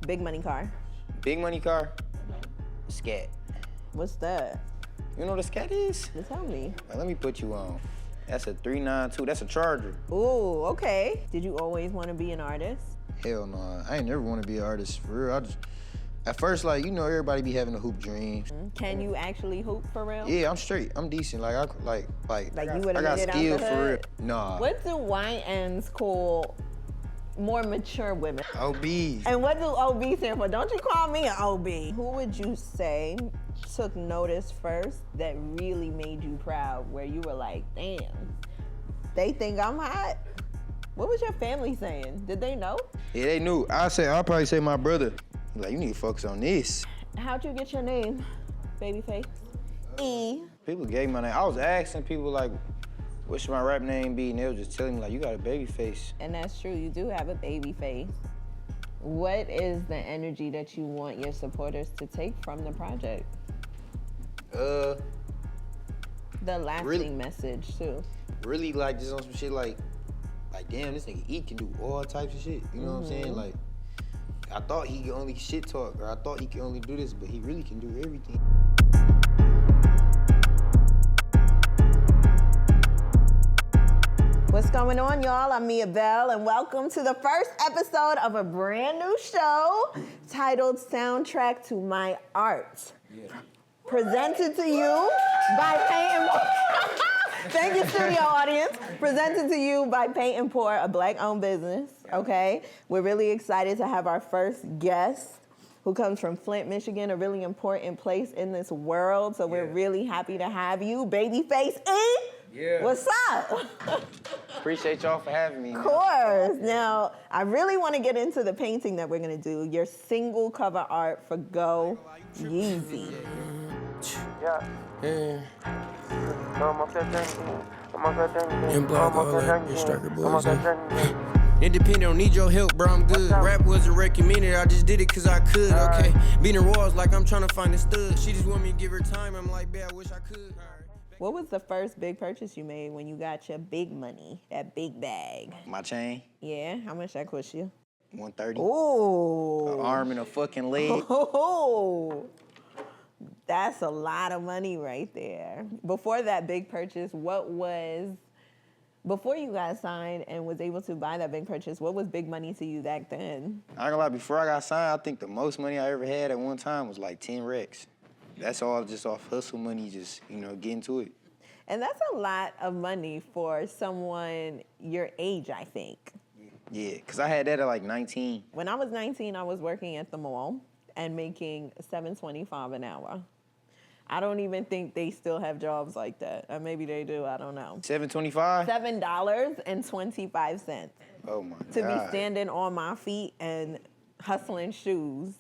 Big money car. Big money car? Scat. What's that? You know what a scat is? Tell me. Well, let me put you on. That's a 392, that's a Charger. Ooh, okay. Did you always want to be an artist? Hell no, I ain't never want to be an artist, for real. At first, like, you know, everybody be having the hoop dreams. Can you actually hoop for real? Yeah, I'm straight, I'm decent. Like, I got skill for real. Nah. What do YNs call more mature women? OBs. And what do OB stand for? Don't you call me an OB. Who would you say took notice first that really made you proud, where you were like, damn, they think I'm hot? What was your family saying? Did they know? Yeah, they knew. I'll probably say my brother. Like, you need to focus on this. How'd you get your name, Babyfxce E? People gave me my name. I was asking people, like, what should my rap name be? And they were just telling me, like, you got a baby face. And that's true, you do have a baby face. What is the energy that you want your supporters to take from the project? The lasting message, too. Really, like, just on some shit like, damn, this nigga E can do all types of shit. You know what I'm saying? Like, I thought he could only shit talk, or I thought he could only do this, but he really can do everything. What's going on, y'all? I'm Miabelle, and welcome to the first episode of a brand new show titled Soundtrack to My Art. Yeah. Presented to you by Paint and Thank you, studio audience. Presented to you by Paint and Pour, a Black-owned business, okay? We're really excited to have our first guest who comes from Flint, Michigan, a really important place in this world, so we're really happy to have you. Babyfxce E? Yeah. What's up? Appreciate y'all for having me. Of course. Now, I really want to get into the painting that we're going to do, your single cover art for Go Yeezy. Yeah. And block all that, your striker boys. Independent, don't need your help, bro, I'm good. Rap wasn't recommended, I just did it cause I could, okay? Beating walls like I'm trying to find a stud. She just want me to give her time, I'm like, babe, I wish I could. What was the first big purchase you made when you got your big money, that big bag? My chain. Yeah, how much that cost you? $130. Ooh. An arm and a fucking leg. Oh, that's a lot of money right there. Before that big purchase, before you got signed and was able to buy that big purchase, what was big money to you back then? I ain't gonna lie, before I got signed, I think the most money I ever had at one time was like 10 racks. That's all just off hustle money, just, you know, getting to it. And that's a lot of money for someone your age, I think. Yeah, because I had that at like 19. When I was 19, I was working at the mall and making $7.25 an hour. I don't even think they still have jobs like that. Or maybe they do, I don't know. $7.25? $7.25. Oh my God. To be standing on my feet and hustling shoes.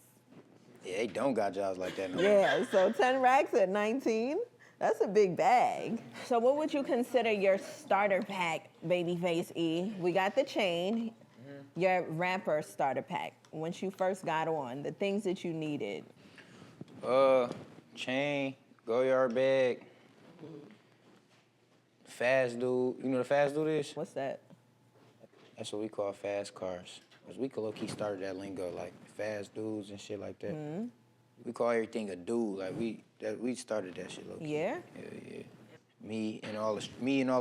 Yeah, they don't got jobs like that no more. Yeah, so 10 racks at 19, that's a big bag. So what would you consider your starter pack, Babyfxce E? We got the chain, your rapper starter pack. Once you first got on, the things that you needed. Chain, go yard bag, fast dude. You know what a fast dude is? What's that? That's what we call fast cars. Because we could low-key started that lingo, like fast dudes and shit like that. Mm-hmm. We call everything a dude. Like we started that shit low-key. Yeah? Yeah. Me and all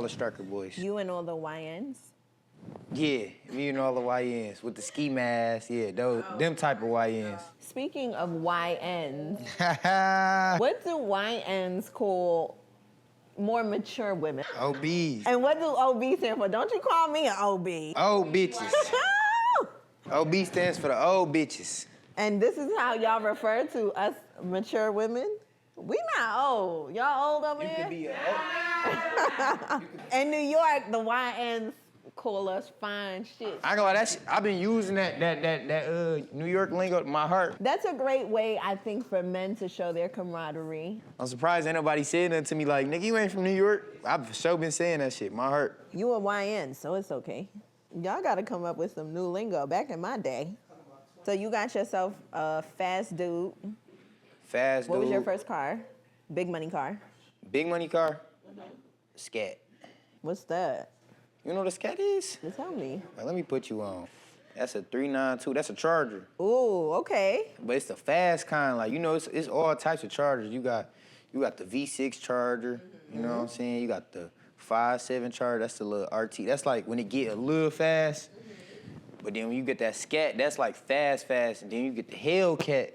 the striker boys. You and all the YNs? Yeah, me and all the YNs with the ski masks. Yeah, them type of YNs. Speaking of YNs, what do YNs call more mature women? OBs. And what do OB stand for? Don't you call me an OB. Old bitches. OB stands for the old bitches. And this is how y'all refer to us mature women? We not old. Y'all old over there? You could be In New York, the YNs call us fine shit. I ain't gonna lie, I've been using that New York lingo to my heart. That's a great way, I think, for men to show their camaraderie. I'm surprised ain't nobody said nothing to me like, nigga, you ain't from New York. I've for sure been saying that shit, my heart. You a YN, so it's okay. Y'all gotta come up with some new lingo back in my day. So you got yourself a fast dude. Fast dude. What was your first car? Big money car. Big money car? Scat. What's that? You know what a scat is? Tell me. Well, let me put you on. That's a 392. That's a charger. Ooh, okay. But it's the fast kind. Like, you know, it's all types of chargers. You got the V6 charger. You know what I'm saying? You got the 5.7 charger. That's the little RT. That's like when it get a little fast. But then when you get that scat, that's like fast. And then you get the Hellcat.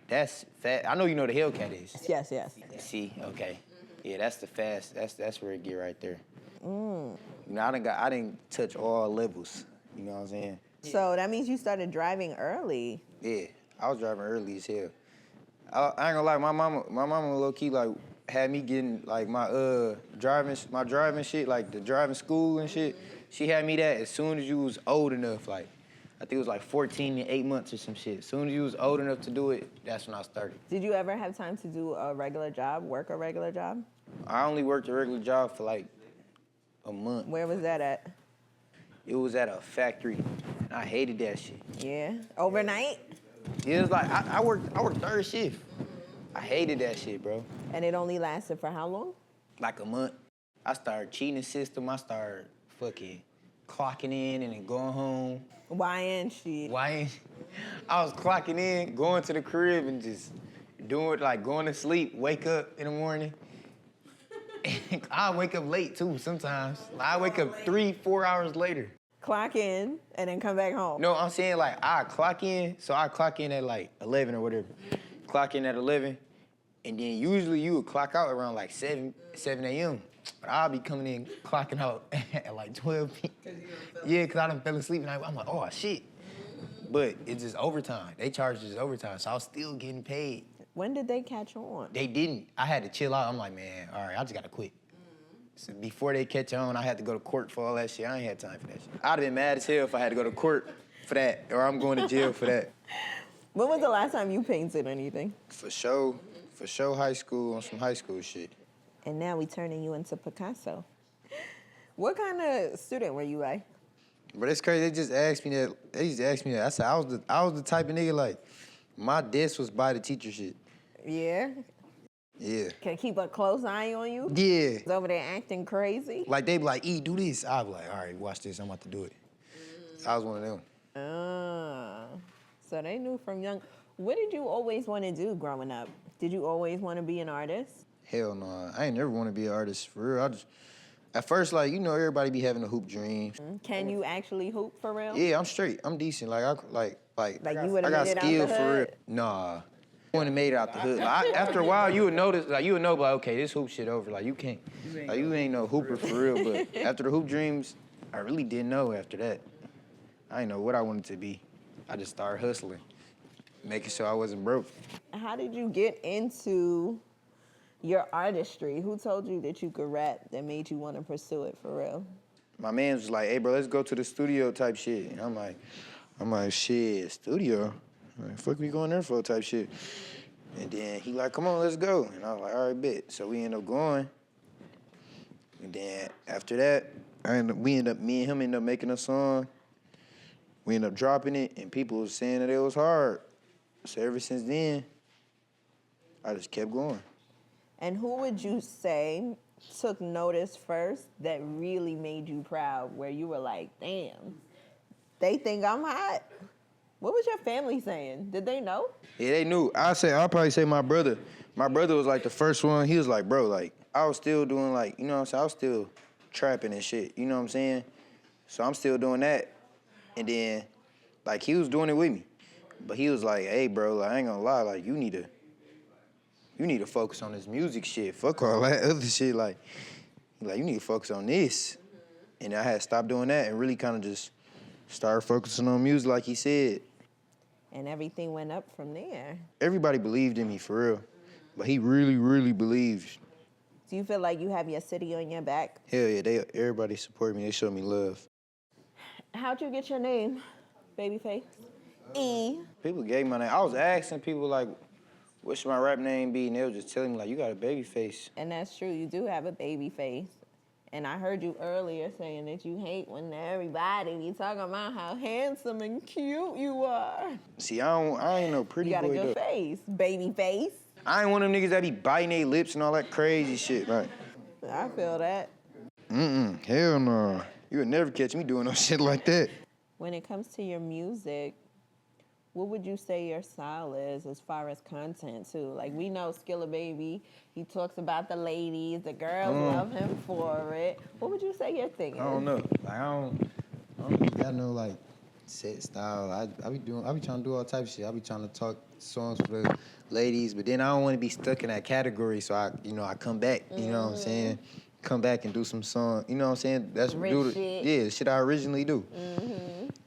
That's fast. I know you know the Hellcat is. Yes. See, okay. Yeah, that's the fast. That's where it get right there. You know, I didn't touch all levels. You know what I'm saying? So that means you started driving early. Yeah, I was driving early as hell. I ain't gonna lie, my mama low key like had me getting like my driving shit, like the driving school and shit. She had me that as soon as you was old enough, like I think it was like 14 and 8 months or some shit. As soon as you was old enough to do it, that's when I started. Did you ever have time to do a regular job, work a regular job? I only worked a regular job for like a month. Where was that at? It was at a factory. I hated that shit. Yeah, overnight? It was like I worked third shift. I hated that shit, bro. And it only lasted for how long? Like a month. I started cheating the system. I started fucking clocking in and then going home. Why ain't she? I was clocking in, going to the crib and just doing like going to sleep, wake up in the morning. I wake up late too sometimes. I wake up 3-4 hours later. Clock in and then come back home. No, I'm saying like I clock in, so I clock in at like 11 or whatever. Clock in at 11, and then usually you would clock out around like 7 a.m. But I'll be coming in, clocking out at like 12 p.m. Yeah, because I done fell asleep and I'm like, oh shit. But it's just overtime. They charge us overtime, so I was still getting paid. When did they catch on? They didn't. I had to chill out. I'm like, man, all right, I just gotta quit. So before they catch on, I had to go to court for all that shit. I ain't had time for that shit. I'd have been mad as hell if I had to go to court for that, or I'm going to jail for that. When was the last time you painted anything? For sure high school, on some high school shit. And now we turning you into Picasso. What kind of student were you like? But it's crazy, they just asked me that. I said, I was the type of nigga like, my desk was by the teacher shit. Yeah? Yeah. Can keep a close eye on you? Yeah. Was over there acting crazy? Like, they be like, E, do this. I be like, all right, watch this, I'm about to do it. I was one of them. So they knew from young. What did you always want to do growing up? Did you always want to be an artist? Hell no, I ain't never want to be an artist, for real. At first, like, you know, everybody be having a hoop dream. Can you actually hoop for real? Yeah, I'm straight, I'm decent. Like, I got skill for for real. real? Nah. I wouldn't have made it out the hood. Like, after a while, you would notice, like, okay, this hoop shit over. Like, you ain't no hooper for real. But after the hoop dreams, I really didn't know after that. I didn't know what I wanted to be. I just started hustling, making sure I wasn't broke. How did you get into your artistry? Who told you that you could rap that made you want to pursue it for real? My man was like, hey, bro, let's go to the studio type shit. And I'm like, shit, studio? Like, fuck we going there for type shit. And then he like, come on, let's go. And I was like, all right, bet. So we end up going. And then after that, me and him end up making a song. We end up dropping it, and people was saying that it was hard. So ever since then, I just kept going. And who would you say took notice first that really made you proud, where you were like, damn, they think I'm hot? What was your family saying? Did they know? Yeah, they knew. I'll probably say my brother. My brother was like the first one. He was like, bro, like, I was still doing like, you know what I'm saying? I was still trapping and shit, you know what I'm saying? So I'm still doing that. And then, like, he was doing it with me. But he was like, hey, bro, like, I ain't gonna lie, like, you need to focus on this music shit. Fuck all that other shit. Like, you need to focus on this. And I had stopped doing that and really kind of just started focusing on music, like he said. And everything went up from there. Everybody believed in me, for real. But he really, really believed. Do you feel like you have your city on your back? Hell yeah, everybody support me. They show me love. How'd you get your name, Babyfxce E? People gave my name. I was asking people, like, what should my rap name be? And they were just telling me, like, you got a baby face. And that's true. You do have a baby face. And I heard you earlier saying that you hate when everybody be talking about how handsome and cute you are. See, I ain't no pretty boy, You got a good face, baby face. I ain't one of them niggas that be biting their lips and all that crazy shit, right? I feel that. Hell no. You would never catch me doing no shit like that. When it comes to your music, what would you say your style is as far as content too? Like we know Skilla Baby, he talks about the ladies, the girls love him for it. What would you say your thing is? I don't know. Like I don't really got no like set style. I be trying to do all types of shit. I be trying to talk songs for the ladies, but then I don't want to be stuck in that category. So I come back. You know what I'm saying? Come back and do some song. You know what I'm saying? That's Shit. Yeah, the shit I originally do.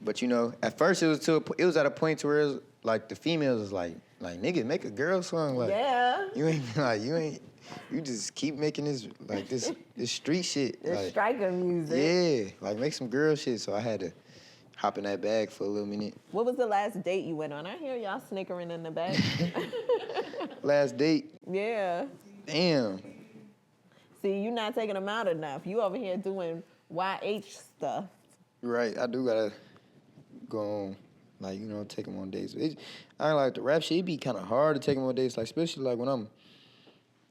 But at first it was at a point to where it was like the females was like nigga, make a girl song. Like you just keep making this street shit. The like, striker music. Yeah, like make some girl shit. So I had to hop in that bag for a little minute. What was the last date you went on? I hear y'all snickering in the back. Last date? Yeah. Damn. See, you not taking them out enough. You over here doing YH stuff. Right, I do gotta go on, take them on dates. I like the rap shit. It be kind of hard to take them on dates, like especially like when I'm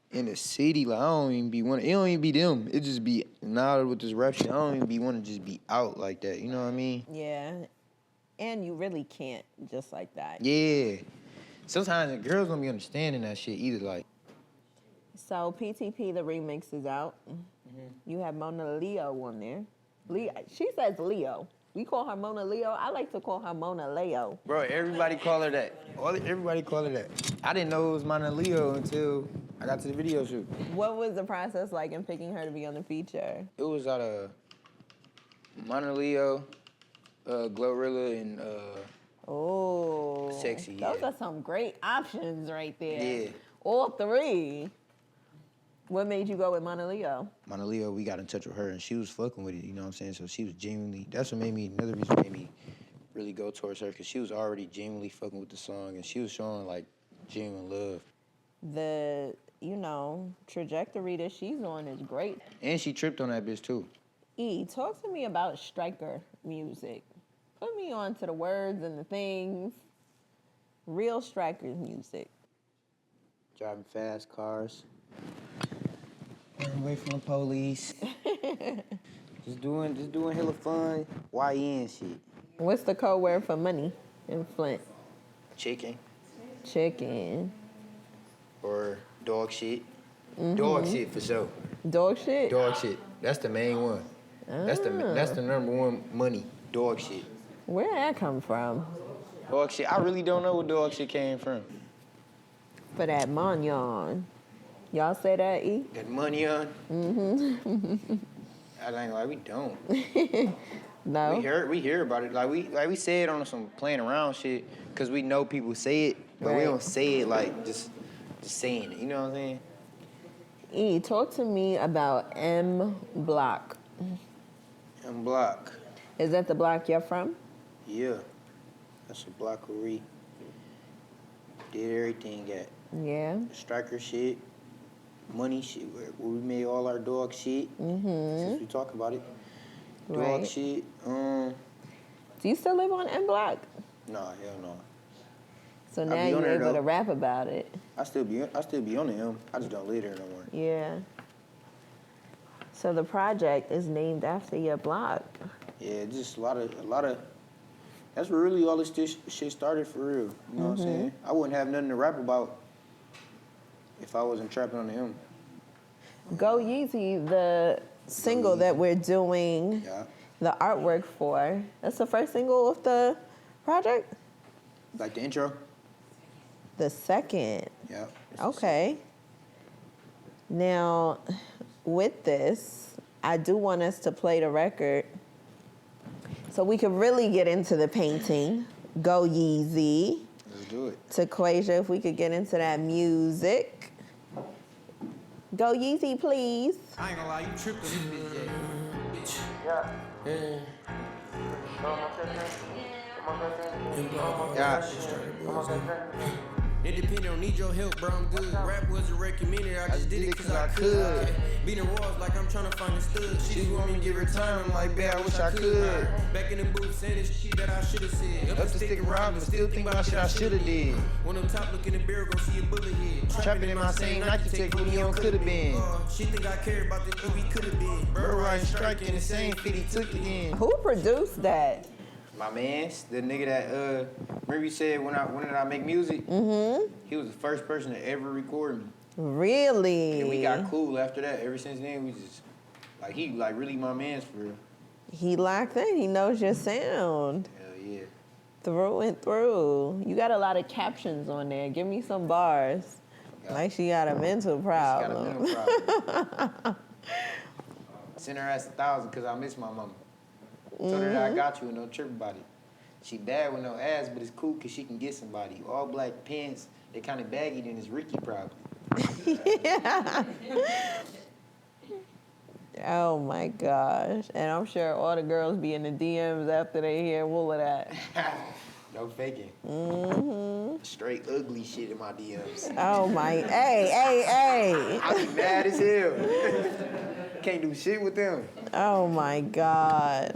in the city. Like I don't even be wanting. It don't even be them. It just be now with this rap shit. I don't even be wanting to just be out like that. You know what I mean? Yeah, and you really can't just like that. Yeah. Sometimes the girls don't be understanding that shit either. Like. So PTP, the remix is out. You have Mona Leo on there. She says Leo. We call her Mona Leo. I like to call her Mona Leo. Bro, everybody call her that. Everybody call her that. I didn't know it was Mona Leo until I got to the video shoot. What was the process like in picking her to be on the feature? It was out of Mona Leo, Glorilla, and Sexy. Those are some great options right there. Yeah. All three. What made you go with Mona Leo? Mona Leo, we got in touch with her, and she was fucking with it, you know what I'm saying? So she was genuinely, another reason made me really go towards her, because she was already genuinely fucking with the song, and she was showing, like, genuine love. The, trajectory that she's on is great. And she tripped on that bitch, too. E, talk to me about striker music. Put me on to the words and the things. Real strikers music. Driving fast cars. Running away from the police. just doing hella fun YN shit. What's the code word for money in Flint? Chicken. Or dog shit. Dog shit for sure. Dog shit? Dog shit. That's the main one. That's the number one money. Dog shit. Where did that come from? Dog shit. I really don't know where dog shit came from. For that Magnon. Y'all say that, E? That money on? I ain't like we don't. No. We hear about it. Like we say it on some playing around shit, cause we know people say it, but we don't say it like just saying it. You know what I'm saying? E, talk to me about M Block. M Block. Is that the block you're from? Yeah. That's a block where we did everything at. Yeah. Striker shit, money shit, where we made all our dog shit. Since we talk about it. Dog shit. Do you still live on M Block? Nah, hell no. So now you're able to rap about it. I still be on the M. I just don't live there no more. Yeah. So the project is named after your block. Yeah, just a lot of. That's where really all this shit started for real. You know what I'm saying? I wouldn't have nothing to rap about if I wasn't trapping on the M. Go Yeezy, the single that we're doing the artwork for. That's the first single of the project? Like the intro? The second. Yeah. Okay. Now, with this, I do want us to play the record so we could really get into the painting. Go Yeezy. Let's do it. To Quasia, if we could get into that music. Go Yeezy, please. I ain't gonna lie, you tripping this bitch, yeah. Independent, don't need your help, bro, I'm good. Rap wasn't recommended, I just did it cause I could. Okay. Beating walls like I'm trying to find a stud. She just want me to give her time, I'm like, babe, I wish I could. Back in the booth saying this shit that I should've said. Up to stick around, but still think about shit I should've did. When I'm top looking in the barrel, gon' see a bullet head. Trapping in my same Nike tech, who he on could've been. She think I care about this, who he could've been. Bro, riding striking the same fit, he took it in. Who produced that? My man's, the nigga that remember you said when did I make music? Mm-hmm. He was the first person to ever record me. Really? And we got cool after that. Ever since then, we just like he like really my man's for real. He locked in. He knows your sound. Hell yeah. Through and through. You got a lot of captions on there. Give me some bars. Like she got a mental problem. She got a mental problem. Send her ass 1,000 because I miss my mama. Told her that I got you and don't trip about it. She bad with no ass, but it's cool because she can get somebody. All black pants, they kind of baggy, then it's Ricky probably. Yeah. Oh my gosh. And I'm sure all the girls be in the DMs after they hear all of that. No faking. Mm-hmm. Straight ugly shit in my DMs. Oh my, hey. I be mad as hell. Can't do shit with them. Oh my God.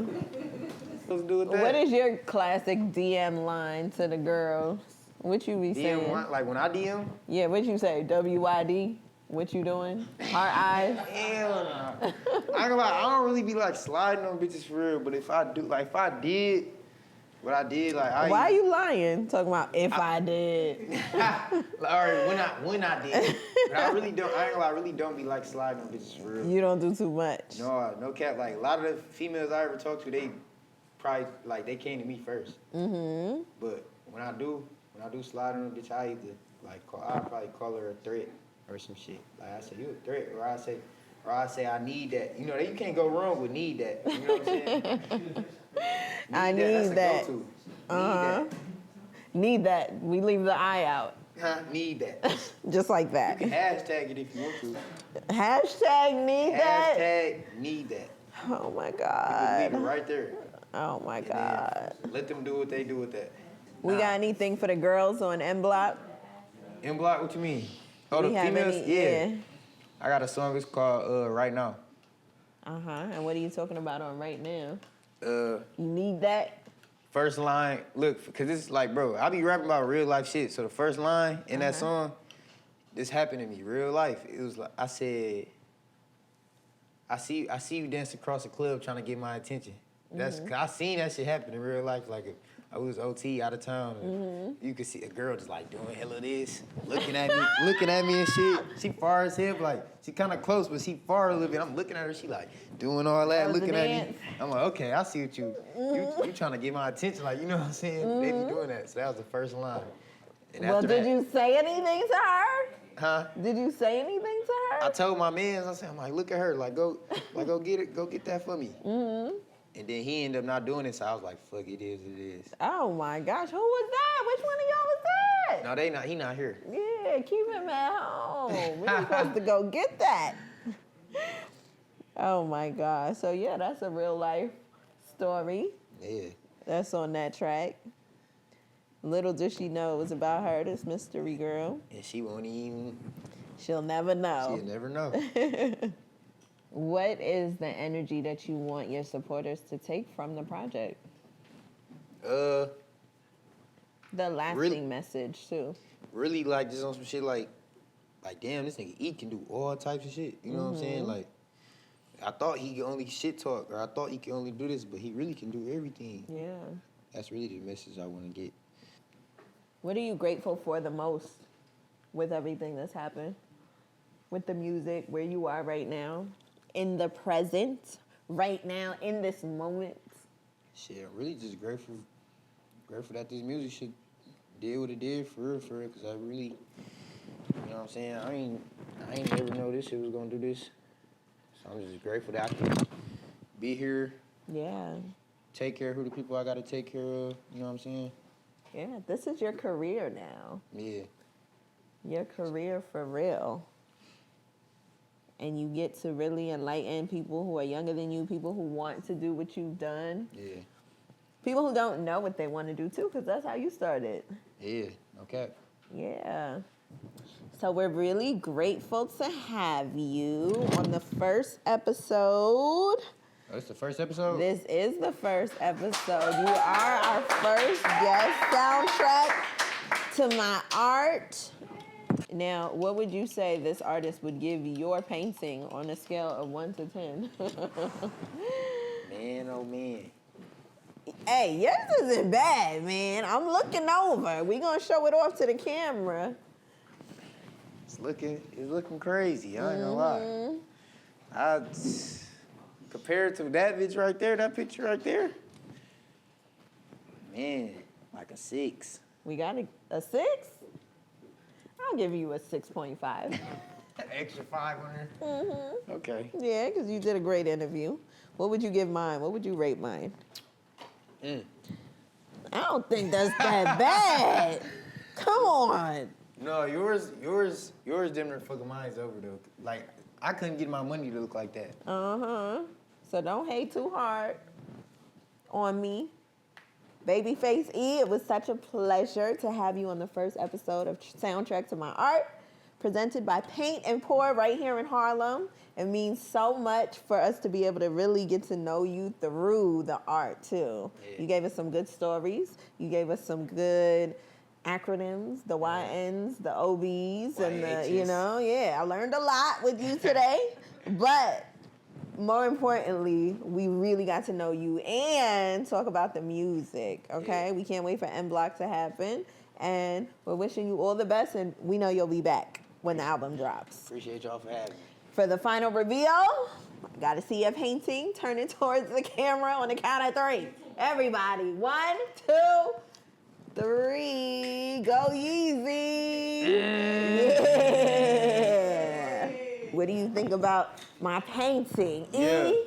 Supposed to do with that? What is your classic DM line to the girls? What you be saying? DM, like when I DM? Yeah, what you say? WYD? What you doing? Heart eyes? Hell no. I ain't gonna lie, I don't really be like sliding on bitches for real, but if I did what I did, like Why are you lying? Talking about if I did. Alright, when I did. But I ain't gonna lie, I really don't be like sliding on bitches for real. You don't do too much. No cap. Like a lot of the females I ever talked to, they probably like they came to me first. Mm-hmm. But when I do slide on a bitch, I either like I'll probably call her a threat or some shit. Like I say, you a threat, or I say I need that. You know, you can't go wrong with need that. You know what I'm saying? I need that. That's a go-to. Need that. We leave the I out. Need that. Just like that. You can hashtag it if you want to. Hashtag need that. Hashtag need that. Oh my You God. leave it right there. Oh my And God. then let them do what they do with that. We got anything for the girls on M Block? M Block, what you mean? Oh, We the have females? any- Yeah. I got a song, it's called Right Now. And what are you talking about on right now? You need that? First line, look, because it's like, bro, I be rapping about real life shit. So the first line in that song, this happened to me, real life. It was like, I said, I see you dance across the club trying to get my attention. That's, cause I seen that shit happen in real life. Like, I was OT out of town. And you could see a girl just like doing hella this, looking at me and shit. She far as hell, like, she kind of close, but she far a little bit. I'm looking at her, she like doing all that, looking at me. I'm like, okay, I see what you trying to get my attention. Like, you know what I'm saying? They be doing that. So that was the first line. And Well, did you say anything to her? Huh? Did you say anything to her? I told my mans, I said, I'm like, look at her, like go get it, go get that for me. And then he ended up not doing it, so I was like, fuck, it is. Oh my gosh, who was that? Which one of y'all was that? No, he not here. Yeah, keep him at home. We're supposed to go get that. Oh my gosh. So yeah, that's a real life story. Yeah. That's on that track. Little does she know it was about her, this mystery girl. And she won't even. She'll never know. She'll never know. What is the energy that you want your supporters to take from the project? The lasting message too. Really, like, just on some shit like, damn, this nigga E can do all types of shit. You know what I'm saying? Like, I thought he could only shit talk, or I thought he could only do this, but he really can do everything. Yeah. That's really the message I want to get. What are you grateful for the most with everything that's happened? With the music, where you are right now? In the present, right now, in this moment? Shit, I'm really just grateful that this music shit did what it did for real, because I really, you know what I'm saying? I ain't never know this shit was gonna do this. So I'm just grateful that I can be here. Yeah. Take care of who the people I gotta take care of, you know what I'm saying? Yeah, this is your career now. Yeah. Your career for real. And you get to really enlighten people who are younger than you, people who want to do what you've done. Yeah. People who don't know what they want to do too, because that's how you started. Yeah, okay. Yeah. So we're really grateful to have you on the first episode. Oh, it's the first episode? This is the first episode. You are our first guest soundtrack to my art. Now, what would you say this artist would give your painting on a scale of 1 to 10? Man, oh man. Hey, yours isn't bad, man. I'm looking over. We gonna show it off to the camera. It's looking crazy. I ain't gonna lie. I compared to that bitch right there, that picture right there. Man, like a 6. We got a 6? I'll give you a 6.5. Extra 5 on there? Okay. Yeah, because you did a great interview. What would you give mine? What would you rate mine? I don't think that's that bad. Come on. No, yours damn near fucking mine's over though. Like, I couldn't get my money to look like that. So don't hate too hard on me. Babyfxce E, it was such a pleasure to have you on the first episode of Soundtrack to My Art, presented by Paint and Pour right here in Harlem. It means so much for us to be able to really get to know you through the art too. Yeah. You gave us some good stories. You gave us some good acronyms, the YNs, the OBs, and the, I learned a lot with you today. But more importantly, we really got to know you and talk about the music, okay? Yeah. We can't wait for M Block to happen. And we're wishing you all the best, and we know you'll be back when the album drops. Appreciate y'all for having me. For the final reveal, I gotta see a painting. Turn it towards the camera on the count of 3. Everybody, 1, 2, 3. Go Yeezy. Yeah. What do you think about my painting? Yeah. E?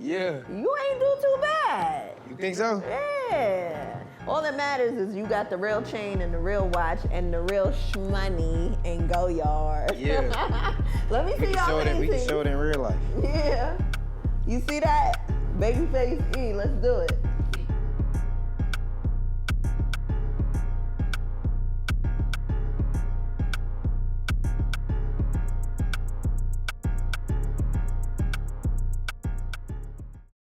Yeah. You ain't do too bad. You think so? Yeah. All that matters is you got the real chain and the real watch and the real shmoney and go yard. Yeah. Let me see y'all painting. We can show it in real life. Yeah. You see that? Babyfxce E, let's do it.